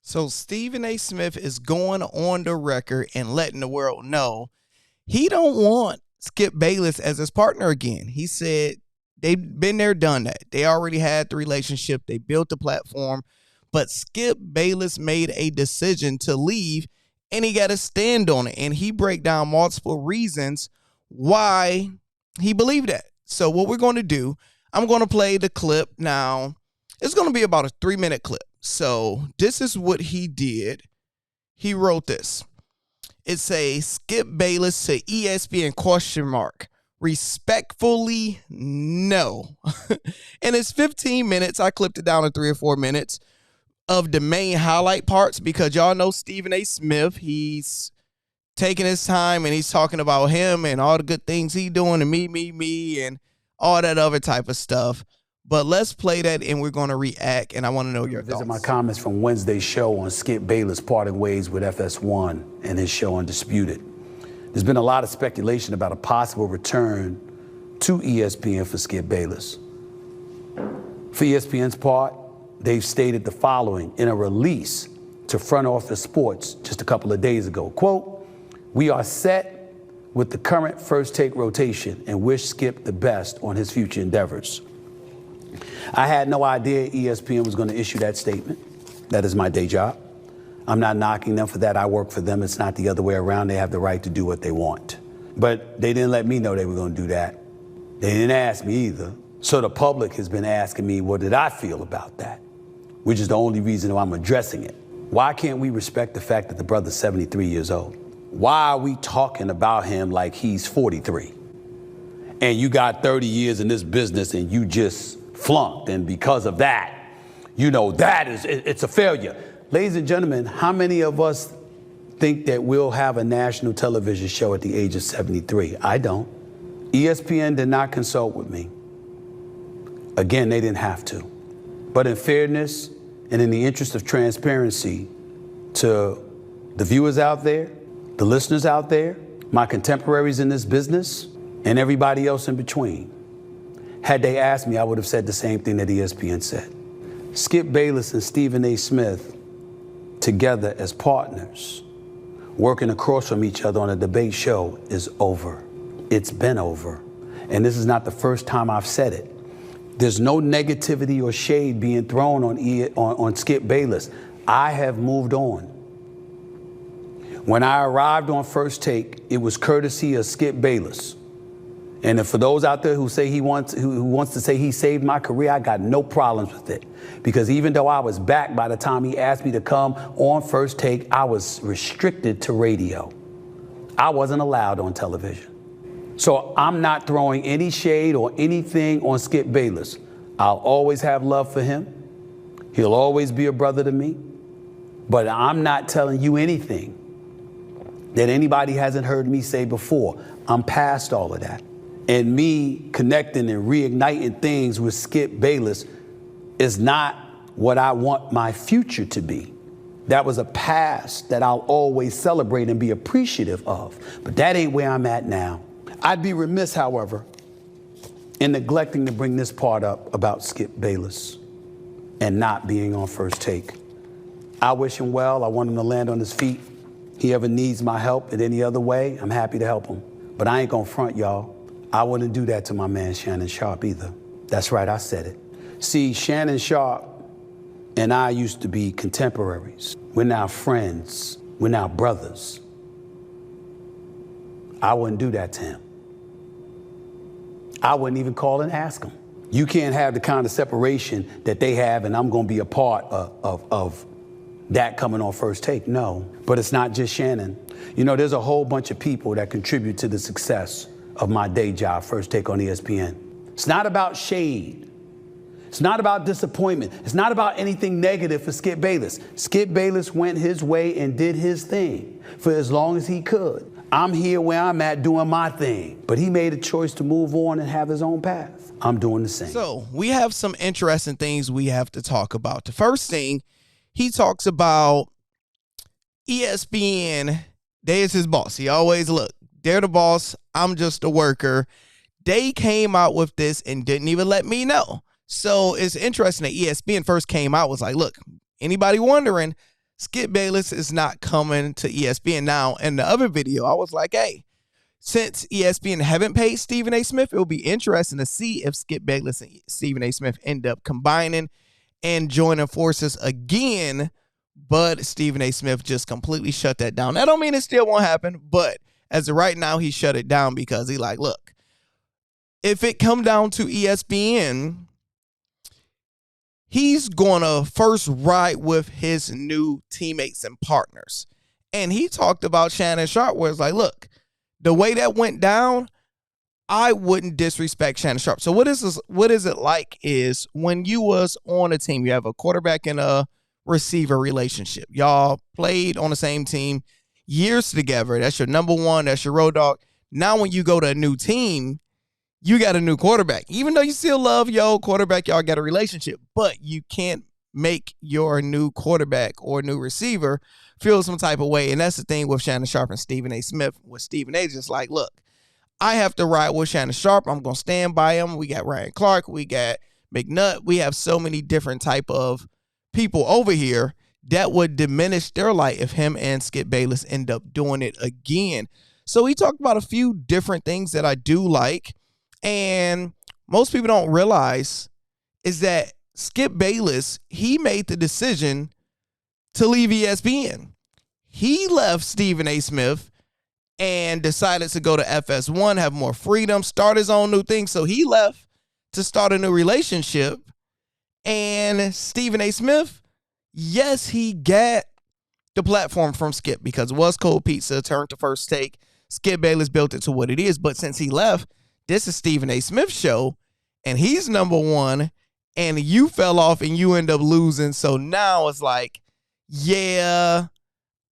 So Stephen A. Smith is going on the record and letting the world know he don't want Skip Bayless as his partner again. He said they've been there, done that. They already had the relationship. They built the platform. But Skip Bayless made a decision to leave, and he got to stand on it. And he break down multiple reasons why he believed that. So what we're going to do, I'm going to play the clip now. It's going to be about a 3-minute clip. So this is what he did. He wrote this. It says, Skip Bayless to ESPN ? Respectfully, no. And it's 15 minutes. I clipped it down to 3 or 4 minutes of the main highlight parts because y'all know Stephen A. Smith. He's taking his time and he's talking about him and all the good things he doing and me, and all that other type of stuff. But let's play that and we're going to react, and I want to know your thoughts. Visit my comments from Wednesday's show on Skip Bayless parting ways with FS1 and his show Undisputed. There's been a lot of speculation about a possible return to ESPN for Skip Bayless. For ESPN's part, they've stated the following in a release to Front Office Sports just a couple of days ago. Quote, "We are set with the current First Take rotation and wish Skip the best on his future endeavors." I had no idea ESPN was going to issue that statement. That is my day job. I'm not knocking them for that. I work for them. It's not the other way around. They have the right to do what they want. But they didn't let me know they were going to do that. They didn't ask me either. So the public has been asking me, what did I feel about that? Which is the only reason why I'm addressing it. Why can't we respect the fact that the brother's 73 years old? Why are we talking about him like he's 43? And you got 30 years in this business and you just flunked, and because of that, you know, it's a failure. Ladies and gentlemen, how many of us think that we'll have a national television show at the age of 73? I don't. ESPN did not consult with me. Again, they didn't have to. But in fairness and in the interest of transparency to the viewers out there, the listeners out there, my contemporaries in this business, and everybody else in between, had they asked me, I would have said the same thing that ESPN said. Skip Bayless and Stephen A. Smith together as partners, working across from each other on a debate show, is over. It's been over. And this is not the first time I've said it. There's no negativity or shade being thrown on Skip Bayless. I have moved on. When I arrived on First Take, it was courtesy of Skip Bayless. And for those out there who say who wants to say he saved my career, I got no problems with it. Because even though I was back by the time he asked me to come on First Take, I was restricted to radio. I wasn't allowed on television. So I'm not throwing any shade or anything on Skip Bayless. I'll always have love for him. He'll always be a brother to me. But I'm not telling you anything that anybody hasn't heard me say before. I'm past all of that. And me connecting and reigniting things with Skip Bayless is not what I want my future to be. That was a past that I'll always celebrate and be appreciative of. But that ain't where I'm at now. I'd be remiss, however, in neglecting to bring this part up about Skip Bayless and not being on First Take. I wish him well. I want him to land on his feet. He ever needs my help in any other way, I'm happy to help him. But I ain't gonna front, y'all. I wouldn't do that to my man Shannon Sharpe either. That's right, I said it. See, Shannon Sharpe and I used to be contemporaries. We're now friends. We're now brothers. I wouldn't do that to him. I wouldn't even call and ask him. You can't have the kind of separation that they have, and I'm gonna be a part of that coming on First Take. No, but it's not just Shannon. You know, there's a whole bunch of people that contribute to the success of my day job, First Take on ESPN. It's not about shade. It's not about disappointment. It's not about anything negative for Skip Bayless. Skip Bayless went his way and did his thing for as long as he could. I'm here where I'm at doing my thing. But he made a choice to move on and have his own path. I'm doing the same. So we have some interesting things we have to talk about. The first thing, he talks about ESPN, they is his boss. He always, look, they're the boss. I'm just a worker. They came out with this and didn't even let me know. So it's interesting that ESPN first came out, was like, look, anybody wondering, Skip Bayless is not coming to ESPN. Now, in the other video, I was like, hey, since ESPN haven't paid Stephen A. Smith, it'll be interesting to see if Skip Bayless and Stephen A. Smith end up combining and joining forces again. But Stephen A. Smith just completely shut that down. That don't mean it still won't happen, but as of right now, he shut it down because he like, look, if it come down to ESPN, he's going to first ride with his new teammates and partners. And he talked about Shannon Sharpe, where it's like, look, the way that went down, I wouldn't disrespect Shannon Sharpe. So what is it like is when you was on a team, you have a quarterback and a receiver relationship. Y'all played on the same team years together. That's your number one. That's your road dog. Now when you go to a new team, you got a new quarterback. Even though you still love your old quarterback, y'all got a relationship. But you can't make your new quarterback or new receiver feel some type of way. And that's the thing with Shannon Sharpe and Stephen A. Smith. With Stephen A. just like, look, I have to ride with Shannon Sharpe. I'm going to stand by him. We got Ryan Clark. We got McNutt. We have so many different type of people over here that would diminish their light if him and Skip Bayless end up doing it again. So he talked about a few different things that I do like. And most people don't realize is that Skip Bayless, he made the decision to leave ESPN. He left Stephen A. Smith and decided to go to FS1, have more freedom, start his own new thing. So he left to start a new relationship. And Stephen A. Smith, yes, he got the platform from Skip because it was Cold Pizza, turned to First Take. Skip Bayless built it to what it is. But since he left, this is Stephen A. Smith's show, and he's number one, and you fell off and you end up losing. So now it's like, yeah,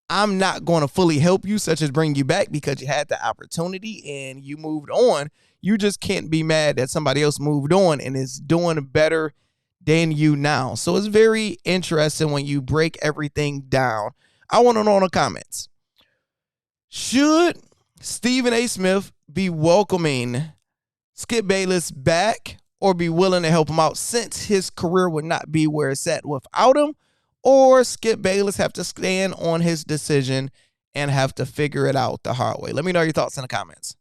I'm not going to fully help you, such as bring you back because you had the opportunity and you moved on. You just can't be mad that somebody else moved on and is doing better than you now. So it's very interesting when you break everything down. I want to know in the comments, should Stephen A. Smith be welcoming Skip Bayless back or be willing to help him out since his career would not be where it's at without him? Or Skip Bayless have to stand on his decision and have to figure it out the hard way? Let me know your thoughts in the comments.